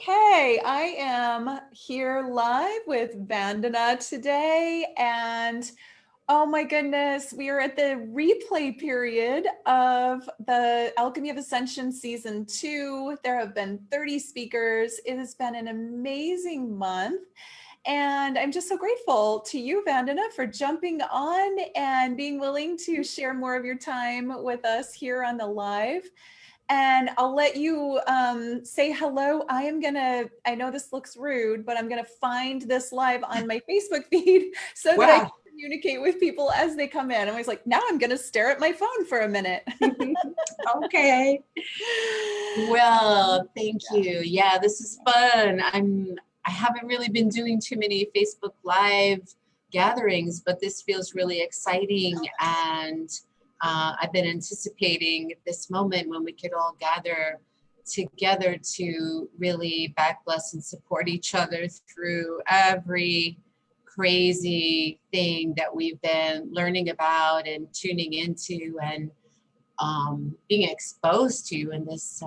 Okay, I am here live with Vandana today, and oh my goodness, we are at the replay period of the Alchemy of Ascension Season 2. There have been 30 speakers. It has been an amazing month, and I'm just so grateful to you, Vandana, for jumping on and being willing to share more of your time with us here on the live. And I'll let you say hello. I know this looks rude, but I'm gonna find this live on my Facebook feed so that I can communicate with people as they come in. I was like, now I'm gonna stare at my phone for a minute. Okay. Well, thank you. Yeah, this is fun. I haven't really been doing too many Facebook Live gatherings, but this feels really exciting, and I've been anticipating this moment when we could all gather together to really back, bless, and support each other through every crazy thing that we've been learning about and tuning into and being exposed to in this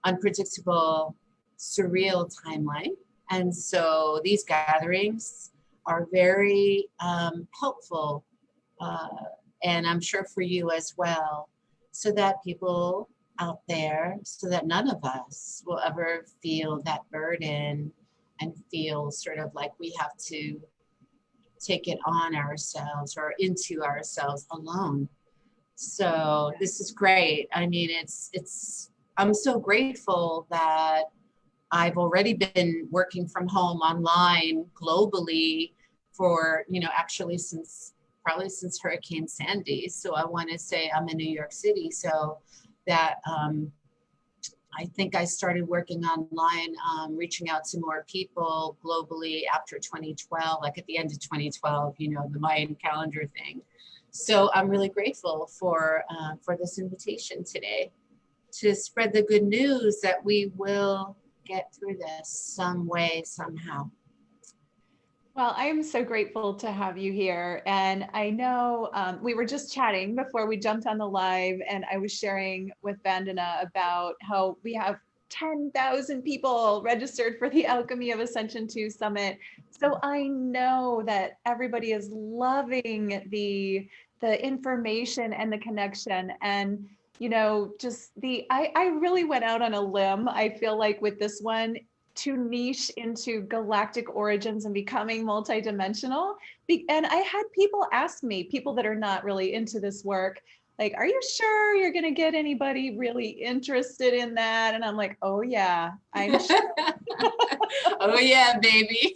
unpredictable, surreal timeline. And so these gatherings are very helpful, and I'm sure for you as well, so that people out there, so that none of us will ever feel that burden and feel sort of like we have to take it on ourselves or into ourselves alone. So this is great. I mean, I'm so grateful that I've already been working from home online globally for, actually probably since Hurricane Sandy. So I want to say I'm in New York City. So that I think I started working online, reaching out to more people globally after 2012, like at the end of 2012, the Mayan calendar thing. So I'm really grateful for this invitation today to spread the good news that we will get through this some way, somehow. Well, I am so grateful to have you here. And I know we were just chatting before we jumped on the live, and I was sharing with Vandana about how we have 10,000 people registered for the Alchemy of Ascension 2 Summit. So I know that everybody is loving the information and the connection. And I really went out on a limb, I feel like, with this one, to niche into galactic origins and becoming multidimensional. And I had people ask me, people that are not really into this work, like, are you sure you're going to get anybody really interested in that? And I'm like, oh yeah, I'm sure. Oh yeah, baby.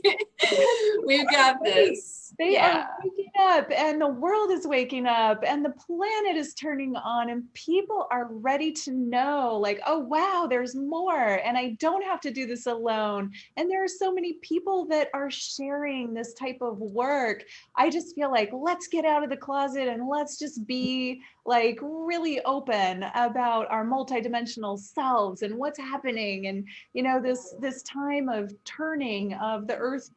We've got this. They are waking up, and the world is waking up, and the planet is turning on, and people are ready to know, like, oh wow, there's more, and I don't have to do this alone. And there are so many people that are sharing this type of work. I just feel like, let's get out of the closet and let's just be like really open about our multidimensional selves and what's happening. And this time of turning of the earth,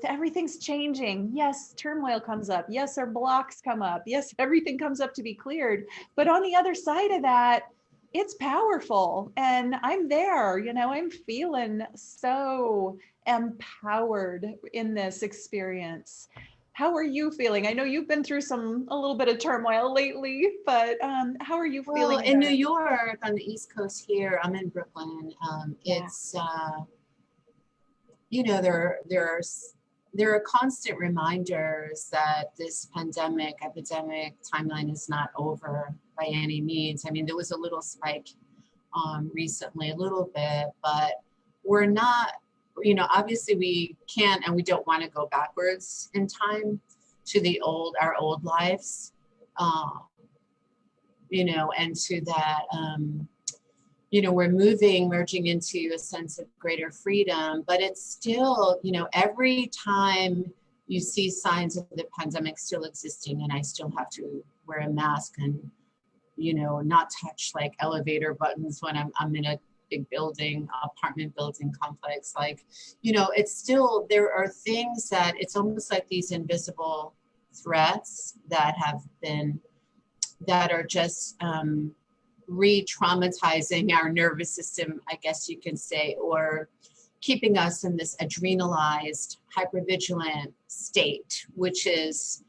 everything's changing. Yes, turmoil comes up. Yes, our blocks come up. Yes, everything comes up to be cleared. But on the other side of that, it's powerful. And I'm there, I'm feeling so empowered in this experience. How are you feeling? I know you've been through a little bit of turmoil lately, but how are you feeling? Well, in New York, on the East Coast here, I'm in Brooklyn. It's there are constant reminders that this epidemic timeline is not over by any means. I mean, there was a little spike recently, a little bit, but we're not, obviously we can't and we don't want to go backwards in time to our old lives, and to that, we're merging into a sense of greater freedom, but it's still, every time you see signs of the pandemic still existing, and I still have to wear a mask and, not touch like elevator buttons when I'm in a big apartment building complex, like, it's still, there are things that it's almost like these invisible threats that are just, re-traumatizing our nervous system, I guess you can say, or keeping us in this adrenalized, hypervigilant state, which is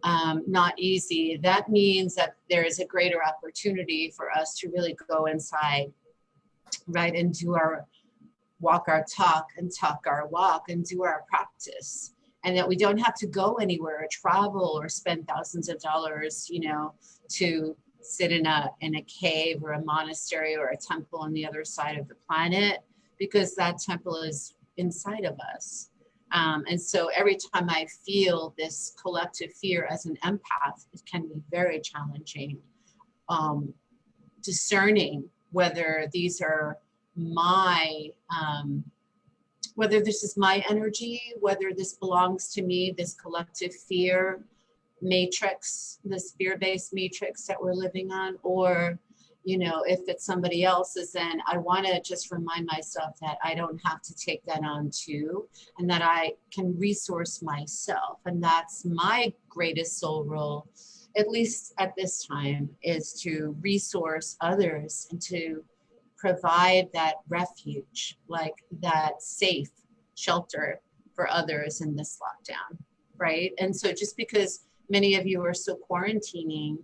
not easy. That means that there is a greater opportunity for us to really go inside, right, and do our walk our talk and talk our walk and do our practice. And that we don't have to go anywhere or travel or spend thousands of dollars, you know, to sit in a cave or a monastery or a temple on the other side of the planet, because that temple is inside of us. And so every time I feel this collective fear as an empath, it can be very challenging, discerning whether these are my, whether this is my energy, whether this belongs to me, this collective fear matrix, this fear-based matrix that we're living on, or, you know, if it's somebody else's, then I want to just remind myself that I don't have to take that on too, and that I can resource myself. And that's my greatest soul role, at least at this time, is to resource others and to provide that refuge, like that safe shelter for others in this lockdown, right? And so just because many of you are still quarantining,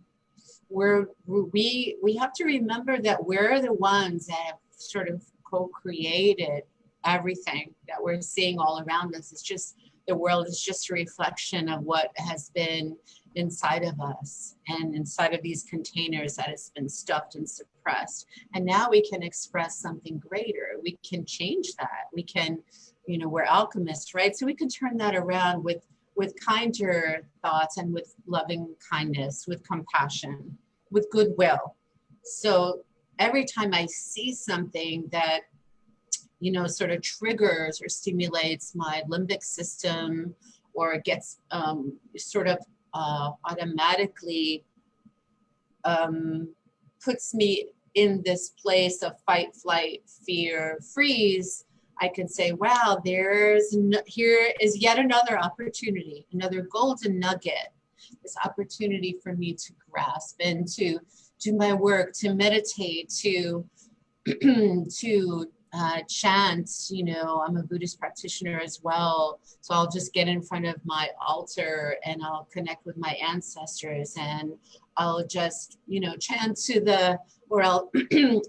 we have to remember that we're the ones that have sort of co-created everything that we're seeing all around us. It's just, the world is just a reflection of what has been inside of us and inside of these containers that has been stuffed and suppressed. And now we can express something greater. We can change that. We can, you know, we're alchemists, right? So we can turn that around with kinder thoughts and with loving kindness, with compassion, with goodwill. So every time I see something that, you know, sort of triggers or stimulates my limbic system, or gets sort of automatically puts me in this place of fight, flight, fear, freeze, I can say, wow, here is yet another opportunity, another golden nugget, this opportunity for me to grasp and to do my work, to meditate, to chant. You know, I'm a Buddhist practitioner as well, so I'll just get in front of my altar and I'll connect with my ancestors, and I'll just, you know, chant to the, or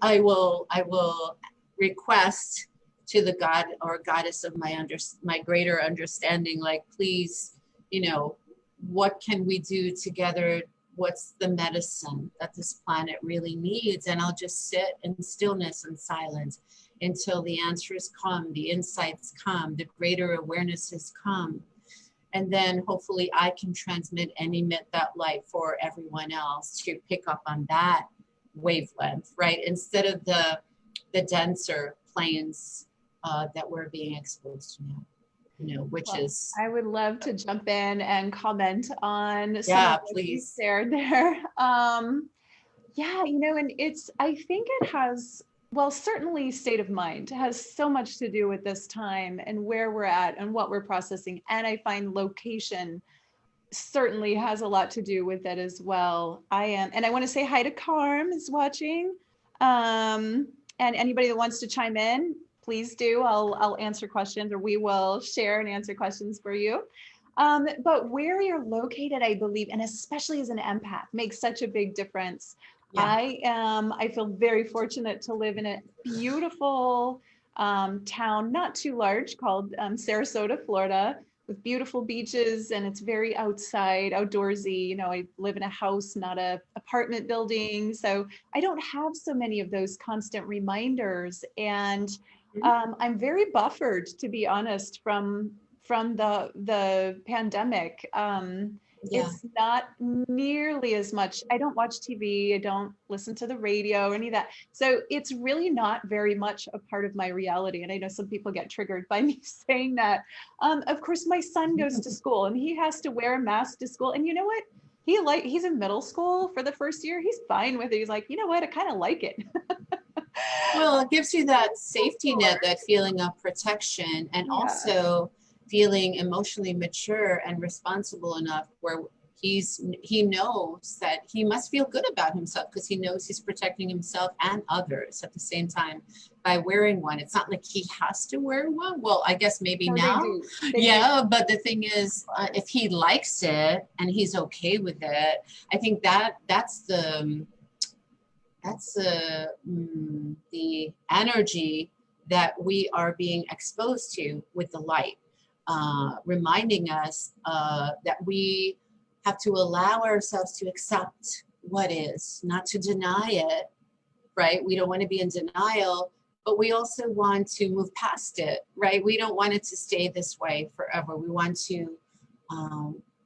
I will request to the God or goddess of my greater understanding, like, please, you know, what can we do together? What's the medicine that this planet really needs? And I'll just sit in stillness and silence until the answers come, the insights come, the greater awarenesses come. And then hopefully I can transmit and emit that light for everyone else to pick up on that wavelength, right? Instead of the denser planes that we're being exposed to now, you know, which is. I would love to jump in and comment on some Yeah, of what you please. shared there. Yeah, you know, and I think it has, well, certainly state of mind has so much to do with this time and where we're at and what we're processing. And I find location certainly has a lot to do with that as well. And I want to say hi to Carm is watching. And anybody that wants to chime in, please do. I'll answer questions, or we will share and answer questions for you. But where you're located, I believe, and especially as an empath, makes such a big difference. Yeah. I feel very fortunate to live in a beautiful town, not too large, called Sarasota, Florida, with beautiful beaches, and it's very outside, outdoorsy. You know, I live in a house, not a apartment building, so I don't have so many of those constant reminders. And I'm very buffered, to be honest, from the pandemic. Yeah. It's not nearly as much. I don't watch TV. I don't listen to the radio or any of that. So it's really not very much a part of my reality. And I know some people get triggered by me saying that. Of course, my son goes to school and he has to wear a mask to school. And you know what? He's in middle school for the first year. He's fine with it. He's like, you know what? I kind of like it. Well, it gives you that safety net, that feeling of protection, and Yeah. also feeling emotionally mature and responsible enough where he knows that he must feel good about himself because he knows he's protecting himself and others at the same time by wearing one. It's not like he has to wear one. Well, I guess maybe No, they now. do. They Yeah, but the thing is, if he likes it and he's okay with it, I think that's the energy that we are being exposed to with the light, reminding us that we have to allow ourselves to accept what is, not to deny it, right? We don't want to be in denial, but we also want to move past it, right? We don't want it to stay this way forever. We want to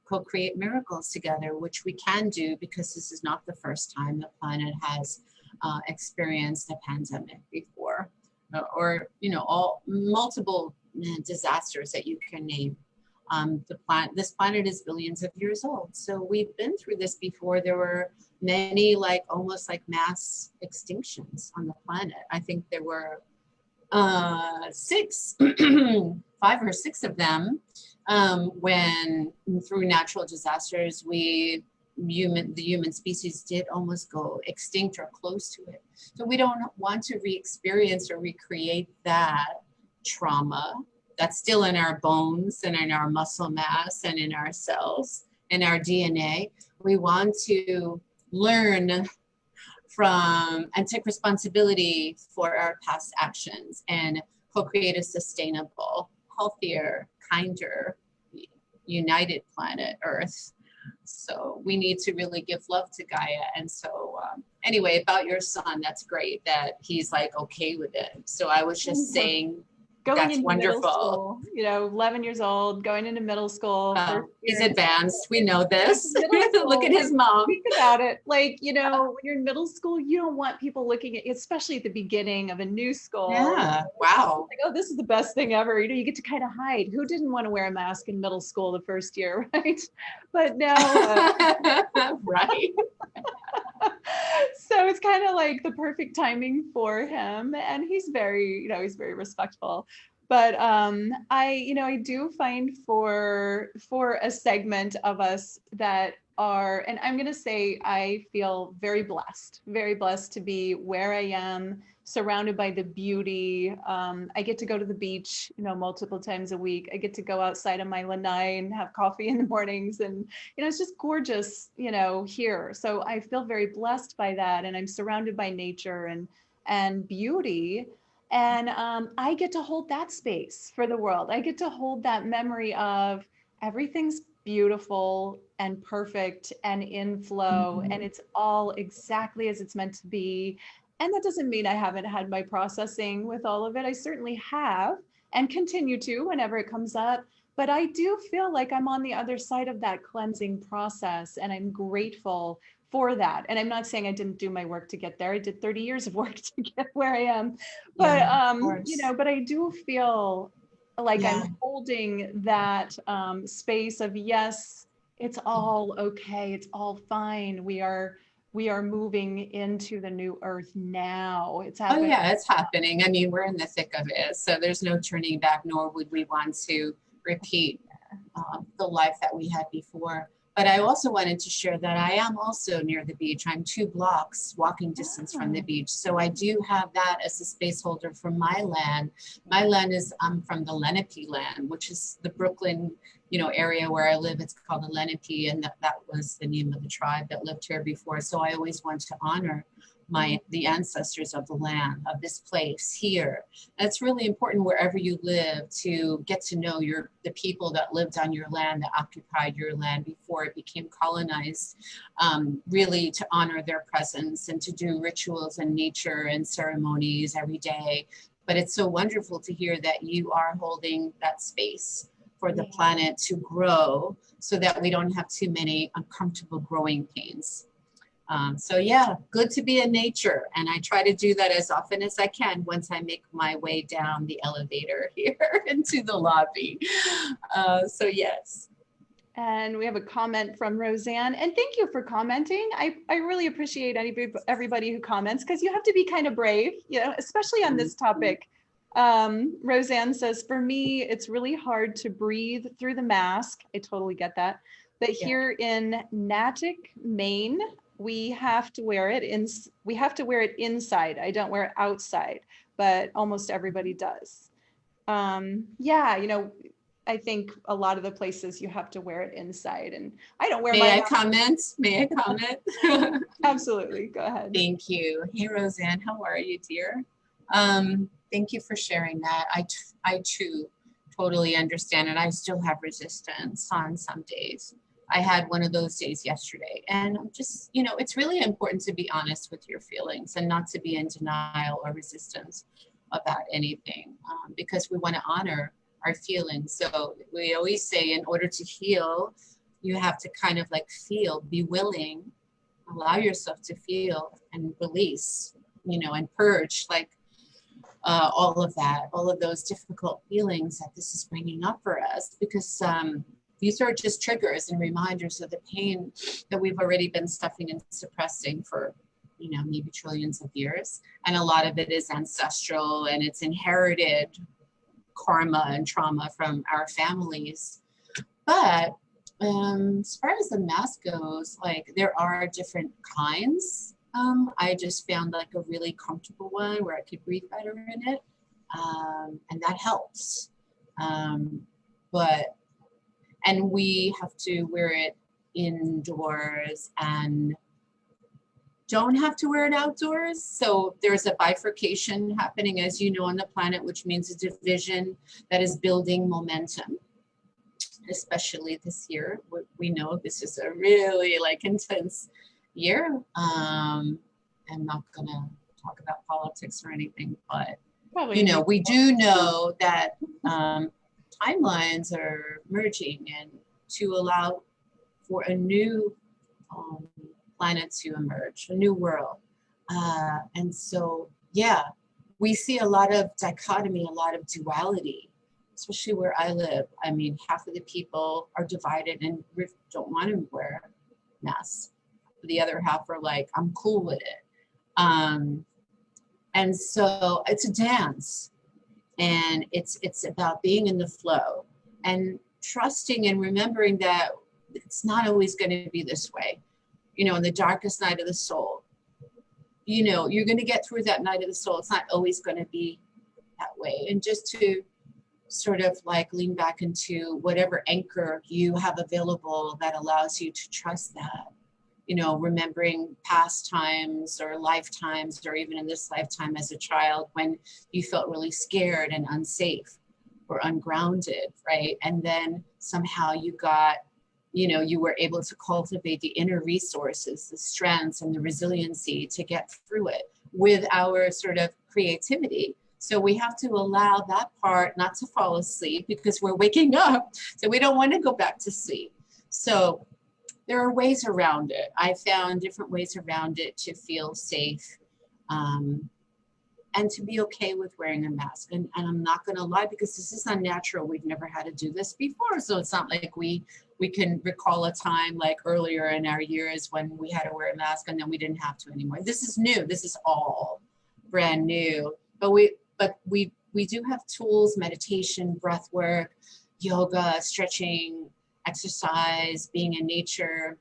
co-create miracles together, which we can do because this is not the first time the planet has experienced a pandemic before, or all multiple disasters that you can name. This planet is billions of years old, so we've been through this before. There were many, almost like mass extinctions on the planet. I think there were six, 5 or 6 of them, when through natural disasters the human species did almost go extinct or close to it. So we don't want to re-experience or recreate that trauma that's still in our bones and in our muscle mass and in our cells and our DNA. We want to learn from and take responsibility for our past actions and co-create a sustainable, healthier, kinder, united planet Earth. So we need to really give love to Gaia. And so anyway, about your son, that's great that he's okay with it. So I was just saying, going that's into wonderful. Middle school, 11 years old, going into middle school. He's advanced. We know this. School, look at his mom. Think about it. When you're in middle school, you don't want people looking at you, especially at the beginning of a new school. Yeah. Wow. Oh, this is the best thing ever. You get to kind of hide. Who didn't want to wear a mask in middle school the first year, right? But now, right. So it's kind of the perfect timing for him, and he's very respectful. But I do find for a segment of us that are, and I'm going to say I feel very blessed to be where I am, surrounded by the beauty. I get to go to the beach, multiple times a week. I get to go outside on my lanai and have coffee in the mornings, and it's just gorgeous, here. So I feel very blessed by that, and I'm surrounded by nature and beauty. And I get to hold that space for the world. I get to hold that memory of everything's beautiful and perfect and in flow, and it's all exactly as it's meant to be. And that doesn't mean I haven't had my processing with all of it. I certainly have and continue to whenever it comes up. But I do feel like I'm on the other side of that cleansing process, and I'm grateful for that. And I'm not saying I didn't do my work to get there. I did 30 years of work to get where I am. But but I do feel like I'm holding that space of, yes, it's all okay. It's all fine. We are moving into the new earth now. It's happening. Oh yeah, it's happening. I mean, we're in the thick of it. So there's no turning back, nor would we want to repeat the life that we had before. But I also wanted to share that I am also near the beach. I'm 2 blocks walking distance from the beach. So I do have that as a space holder for my land. My land is from the Lenape land, which is the Brooklyn, area where I live. It's called the Lenape, and that was the name of the tribe that lived here before. So I always want to honor the ancestors of the land, of this place here. That's really important wherever you live, to get to know the people that lived on your land, that occupied your land before it became colonized, really to honor their presence and to do rituals and nature and ceremonies every day. But it's so wonderful to hear that you are holding that space for the planet to grow so that we don't have too many uncomfortable growing pains. So yeah, good to be in nature. And I try to do that as often as I can once I make my way down the elevator here into the lobby. So yes. And we have a comment from Roseanne, and thank you for commenting. I really appreciate everybody who comments, because you have to be kind of brave, especially on this topic. Roseanne says, for me, it's really hard to breathe through the mask. I totally get that. But Yeah. here in Natick, Maine, we have to wear it inside. I don't wear it outside, but almost everybody does. Yeah, I think a lot of the places you have to wear it inside, and I don't wear May mine I out. comment? May I comment? Absolutely. Go ahead. Thank you. Hey, Roseanne, how are you, dear? Thank you for sharing that. I too totally understand, and I still have resistance on some days. I had one of those days yesterday, and I'm just, it's really important to be honest with your feelings and not to be in denial or resistance about anything, because we want to honor our feelings. So we always say, in order to heal, you have to kind of like feel, be willing, allow yourself to feel and release, and purge, like all of that, all of those difficult feelings that this is bringing up for us, because these are just triggers and reminders of the pain that we've already been stuffing and suppressing for, maybe trillions of years. And a lot of it is ancestral, and it's inherited karma and trauma from our families. But as far as the mask goes, like, there are different kinds. I just found like a really comfortable one where I could breathe better in it, and that helps. And we have to wear it indoors and don't have to wear it outdoors. So there's a bifurcation happening, as you know, on the planet, which means a division that is building momentum, especially this year. We know this is a really like intense year. I'm not gonna talk about politics or anything, but Probably. we do know that timelines are merging, and to allow for a new planet to emerge, a new world. And so, yeah, we see a lot of dichotomy, a lot of duality, especially where I live. I mean, half of the people are divided and don't want to wear masks. The other half are like, I'm cool with it. And so it's a dance, and it's about being in the flow and trusting and remembering that it's not always going to be this way. In the darkest night of the soul, you're going to get through that night of the soul. It's not always going to be that way. And just to sort of like lean back into whatever anchor you have available that allows you to trust that, remembering past times or lifetimes, or even in this lifetime as a child, when you felt really scared and unsafe or ungrounded, right? And then somehow you were able to cultivate the inner resources, the strengths and the resiliency to get through it with our sort of creativity. So we have to allow that part not to fall asleep, because we're waking up. So we don't want to go back to sleep. So there are ways around it. I found different ways around it to feel safe, and to be okay with wearing a mask. And I'm not going to lie, because this is unnatural. We've never had to do this before. So it's not like we can recall a time like earlier in our years when we had to wear a mask and then we didn't have to anymore. This is new. This is all brand new. But we do have tools: meditation, breath work, yoga, stretching, exercise, being in nature,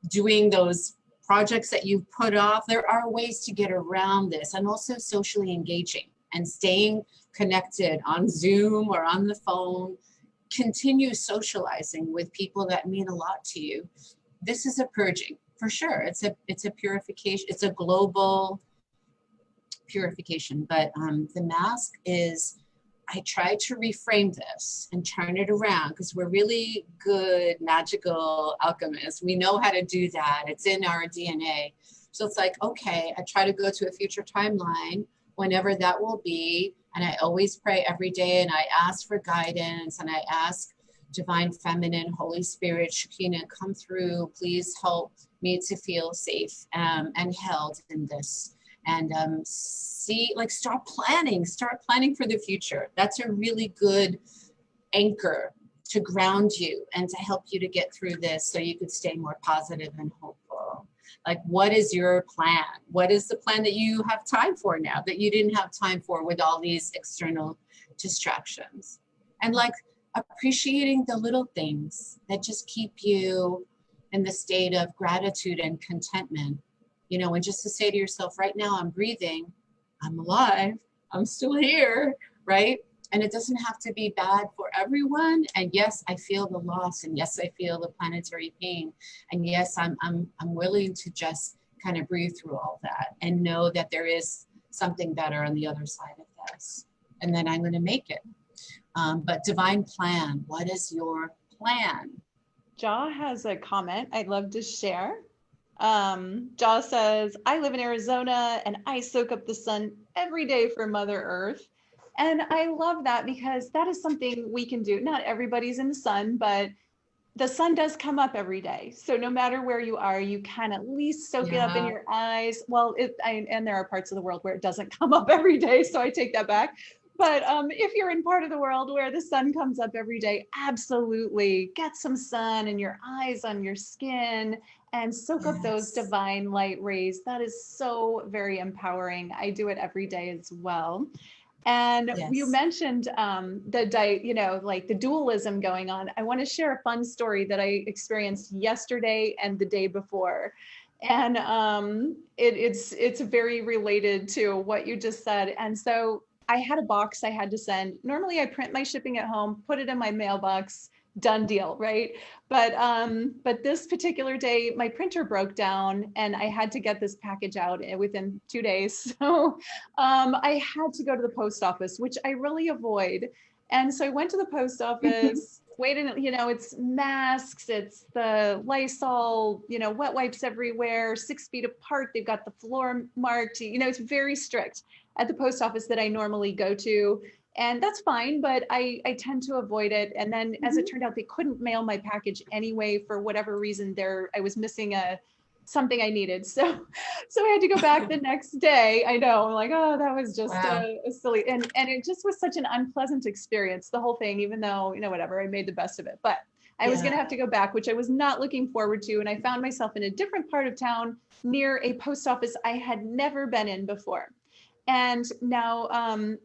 doing those projects that you've put off. There are ways to get around this, and also socially engaging and staying connected on Zoom or on the phone. Continue socializing with people that mean a lot to you. This is a purging for sure. It's a purification. It's a global purification. But the mask is, I try to reframe this and turn it around, because we're really good magical alchemists. We know how to do that. It's in our DNA. So it's like, okay, I try to go to a future timeline, whenever that will be. And I always pray every day, and I ask for guidance, and I ask Divine Feminine, Holy Spirit, Shekinah, come through. Please help me to feel safe and held in this. And start planning for the future. That's a really good anchor to ground you and to help you to get through this, so you could stay more positive and hopeful. Like, what is your plan? What is the plan that you have time for now that you didn't have time for with all these external distractions? And like appreciating the little things that just keep you in the state of gratitude and contentment, you know, and just to say to yourself, right now I'm breathing, I'm alive, I'm still here, right? And it doesn't have to be bad for everyone. And yes, I feel the loss, and yes, I feel the planetary pain, and yes, I'm willing to just kind of breathe through all that and know that there is something better on the other side of this, and then I'm going to make it. But divine plan, what is your plan? Jaw has a comment I'd love to share. Jaw says, I live in Arizona and I soak up the sun every day for Mother Earth. And I love that because that is something we can do. Not everybody's in the sun, but the sun does come up every day. So no matter where you are, you can at least soak it up in Yeah, your eyes. Well, and there are parts of the world where it doesn't come up every day. So I take that back. But if you're in part of the world where the sun comes up every day, absolutely get some sun in your eyes, on your skin, and soak up those yes, divine light rays. That is so very empowering. I do it every day as well. And you yes. mentioned like the dualism going on. I want to share a fun story that I experienced yesterday and the day before. And it's very related to what you just said. And so I had a box I had to send. Normally I print my shipping at home, put it in my mailbox, done deal, right? But this particular day, my printer broke down and I had to get this package out within 2 days. So I had to go to the post office, which I really avoid. And so I went to the post office, waited, it's masks, it's the Lysol, wet wipes everywhere, 6 feet apart. They've got the floor marked, it's very strict at the post office that I normally go to. And that's fine, but I tend to avoid it. And then as it Mhm. turned out, they couldn't mail my package anyway, for whatever reason I was missing something I needed. So I had to go back the next day. I know, I'm like, oh, that was just Wow. a silly, and it just was such an unpleasant experience, the whole thing, even though, whatever, I made the best of it. But I was going to Yeah. have to go back, which I was not looking forward to. And I found myself in a different part of town near a post office I had never been in before. And now,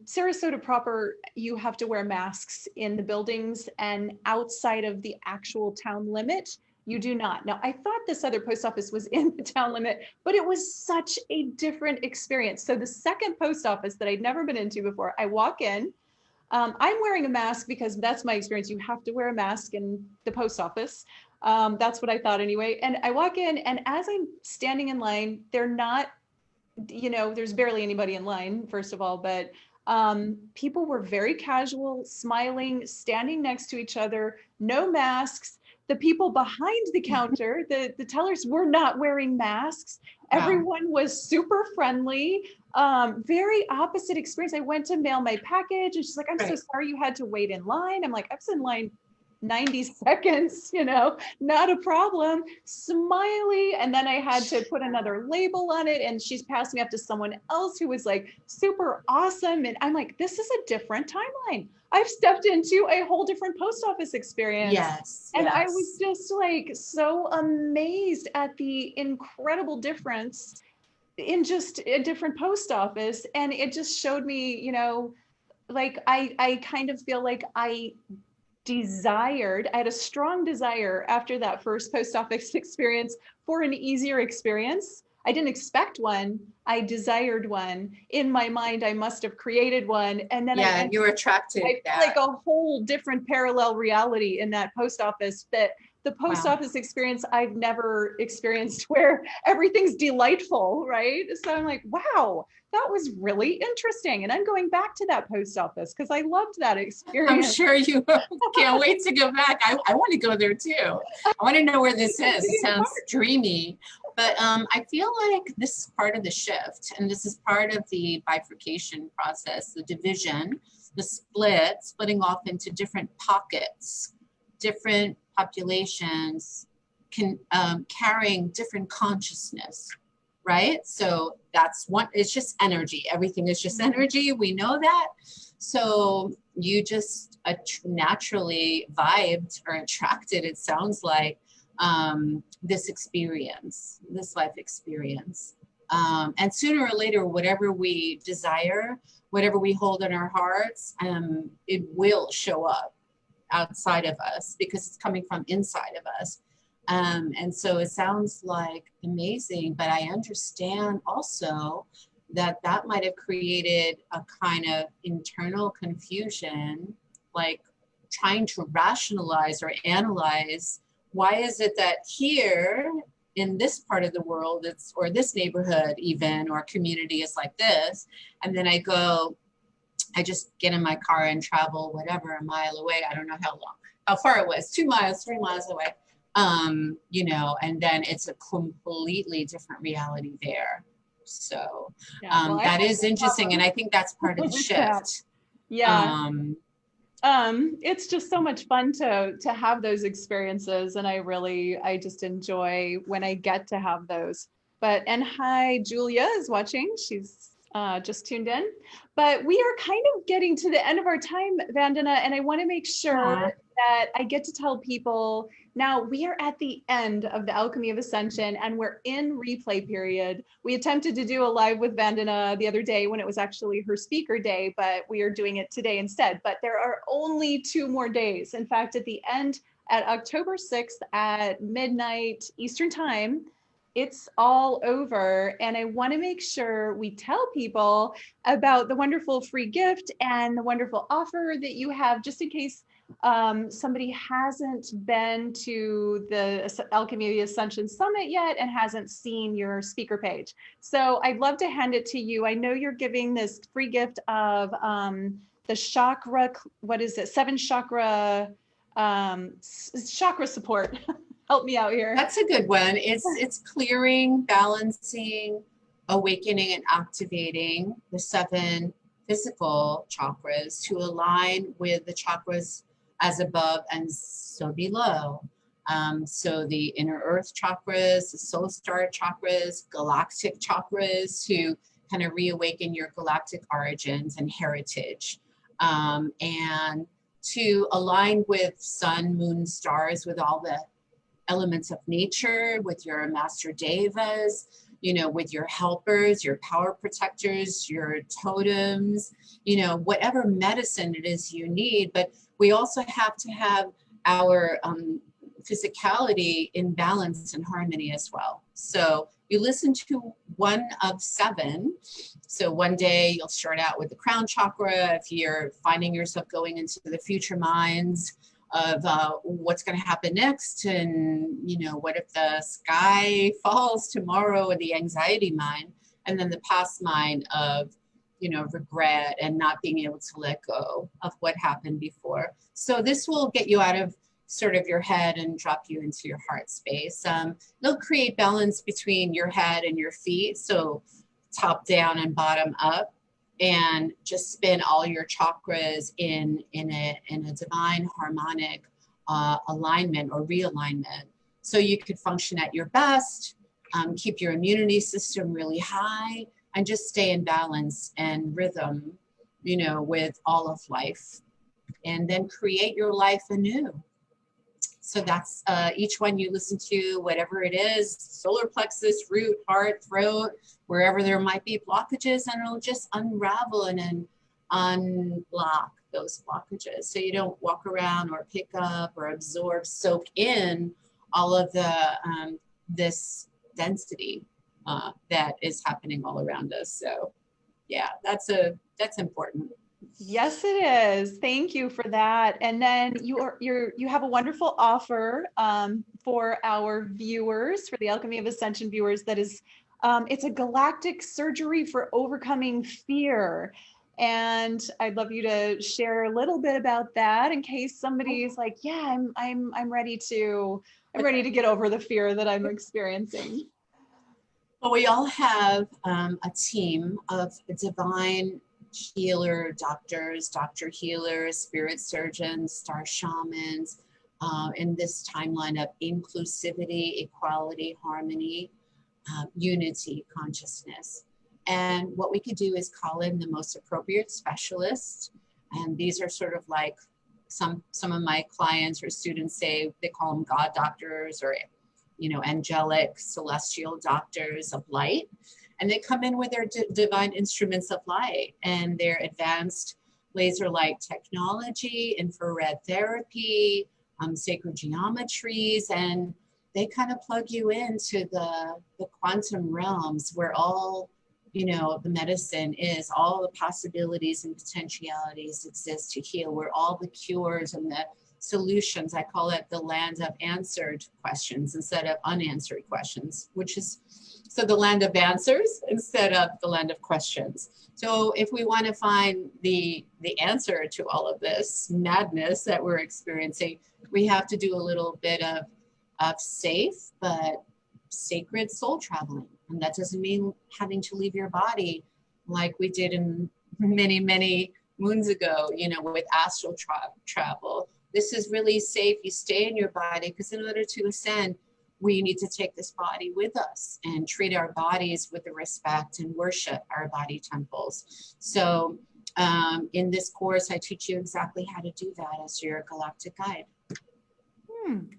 Sarasota proper, you have to wear masks in the buildings, and outside of the actual town limit, you do not. Now, I thought this other post office was in the town limit, but it was such a different experience. So the second post office that I'd never been into before, I walk in. I'm wearing a mask because that's my experience. You have to wear a mask in the post office. That's what I thought anyway. And I walk in, and as I'm standing in line, they're not, there's barely anybody in line, first of all, but people were very casual, smiling, standing next to each other, no masks. The people behind the counter, the tellers, were not wearing masks. Wow. Everyone was super friendly. Very opposite experience. I went to mail my package and she's like, I'm so Right. sorry you had to wait in line. I'm like, I was in line 90 seconds, not a problem. Smiley. And then I had to put another label on it. And she's passed me up to someone else who was like super awesome. And I'm like, this is a different timeline. I've stepped into a whole different post office experience. Yes. And I was Yes. just like so amazed at the incredible difference in just a different post office. And it just showed me, like I kind of feel like I had a strong desire after that first post office experience for an easier experience. I didn't expect one. I desired one. In my mind, I must have created one. And then I Yeah, entered, you attracted I feel like that. a whole different parallel reality in that post office, that the post Wow. office experience I've never experienced, where everything's delightful, right? So I'm like, wow, that was really interesting. And I'm going back to that post office because I loved that I'm experience. sure you can't wait to go back. I want to go there too. I want to know where this I'm is. It sitting sounds apart. dreamy. But I feel like this is part of the shift, and this is part of the bifurcation process, the division, the splitting off into different pockets, different populations carrying different consciousness, right? So that's one, it's just energy. Everything is just energy. We know that. So you just naturally vibed or attracted, it sounds like, this experience, this life experience. And sooner or later, whatever we desire, whatever we hold in our hearts, it will show up outside of us because it's coming from inside of us. And so it sounds like amazing, but I understand also that that might have created a kind of internal confusion, like trying to rationalize or analyze, why is it that here in this part of the world, it's, or this neighborhood even, or community is like this, and then I just get in my car and travel whatever, a mile away, I don't know how far it was, 2 miles, 3 miles away, you know, and then it's a completely different reality there. So Yeah, well, I that have is no interesting, and problem I think that's part of the with that. shift. Yeah. Um, It's just so much fun to have those experiences, and I just enjoy when I get to have those. But and hi, Julia is watching. She's just tuned in. But we are kind of getting to the end of our time, Vandana, and I want to make sure Aw. that I get to tell people now we are at the end of the Alchemy of Ascension and we're in replay period. We attempted to do a live with Vandana the other day when it was actually her speaker day, but we are doing it today instead. But there are only 2 more days. In fact, at the end, at October 6th at midnight Eastern time, it's all over. And I want to make sure we tell people about the wonderful free gift and the wonderful offer that you have, just in case somebody hasn't been to the Alchemy of the Ascension Summit yet and hasn't seen your speaker page. So I'd love to hand it to you. I know you're giving this free gift of the chakra, what is it? 7 chakra, chakra support. Help me out here. That's a good one. It's clearing, balancing, awakening, and activating the 7 physical chakras to align with the chakras as above and so below. So the inner earth chakras, the soul star chakras, galactic chakras to kind of reawaken your galactic origins and heritage. And to align with sun, moon, stars, with all the elements of nature, with your master devas, you know, with your helpers, your power protectors, your totems, you know, whatever medicine it is you need. But we also have to have our physicality in balance and harmony as well. So you listen to one of 7. So one day you'll start out with the crown chakra. If you're finding yourself going into the future minds of what's going to happen next, and you know, what if the sky falls tomorrow, and the anxiety mind, and then the past mind of, you know, regret and not being able to let go of what happened before. So this will get you out of sort of your head and drop you into your heart space. It'll create balance between your head and your feet, so top down and bottom up, and just spin all your chakras in a divine harmonic alignment or realignment, so you could function at your best, keep your immunity system really high, and just stay in balance and rhythm, you know, with all of life, and then create your life anew. So that's each one you listen to, whatever it is, solar plexus, root, heart, throat, wherever there might be blockages, and it'll just unravel and unblock those blockages. So you don't walk around or pick up or absorb, soak in all of the this density that is happening all around us. So yeah, that's important. Yes, it is. Thank you for that. And then you have a wonderful offer for our viewers, for the Alchemy of Ascension viewers. That is, it's a galactic surgery for overcoming fear. And I'd love you to share a little bit about that in case somebody's like, yeah, I'm ready to get over the fear that I'm experiencing. Well, we all have a team of divine healer doctors, doctor healers, spirit surgeons, star shamans, in this timeline of inclusivity, equality, harmony, unity, consciousness. And what we could do is call in the most appropriate specialist. And these are sort of like some of my clients or students say they call them God doctors, or, you know, angelic, celestial doctors of light. And they come in with their divine instruments of light and their advanced laser light technology, infrared therapy, sacred geometries, and they kind of plug you into the quantum realms where all, you know, the medicine is, all the possibilities and potentialities exist to heal, where all the cures and the solutions, I call it the land of answered questions instead of unanswered questions, which is, so the land of answers instead of the land of questions. So if we want to find the answer to all of this madness that we're experiencing, we have to do a little bit of safe but sacred soul traveling. And that doesn't mean having to leave your body like we did in many moons ago, you know, with astral travel. This is really safe. You stay in your body because in order to ascend, we need to take this body with us and treat our bodies with the respect and worship our body temples. So in this course, I teach you exactly how to do that as your galactic guide.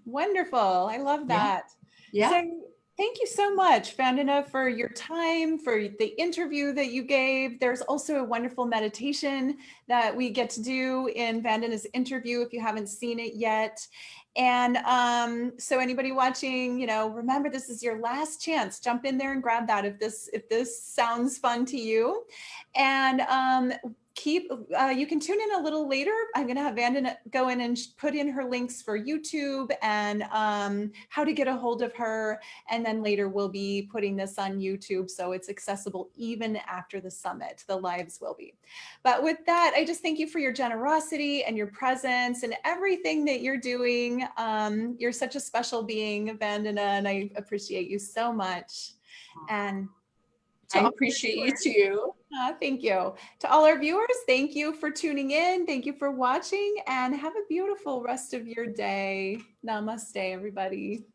Wonderful. I love that. Yeah. So thank you so much, Vandana, for your time, for the interview that you gave. There's also a wonderful meditation that we get to do in Vandana's interview if you haven't seen it yet. And so anybody watching, you know, remember this is your last chance. Jump in there and grab that if this sounds fun to you. And you can tune in a little later. I'm going to have Vandana go in and put in her links for YouTube and how to get a hold of her. And then later we'll be putting this on YouTube, so it's accessible even after the summit. The lives will be. But with that, I just thank you for your generosity and your presence and everything that you're doing. You're such a special being, Vandana, and I appreciate you so much. And I appreciate you too. Thank you. To all our viewers, thank you for tuning in. Thank you for watching, and have a beautiful rest of your day. Namaste, everybody.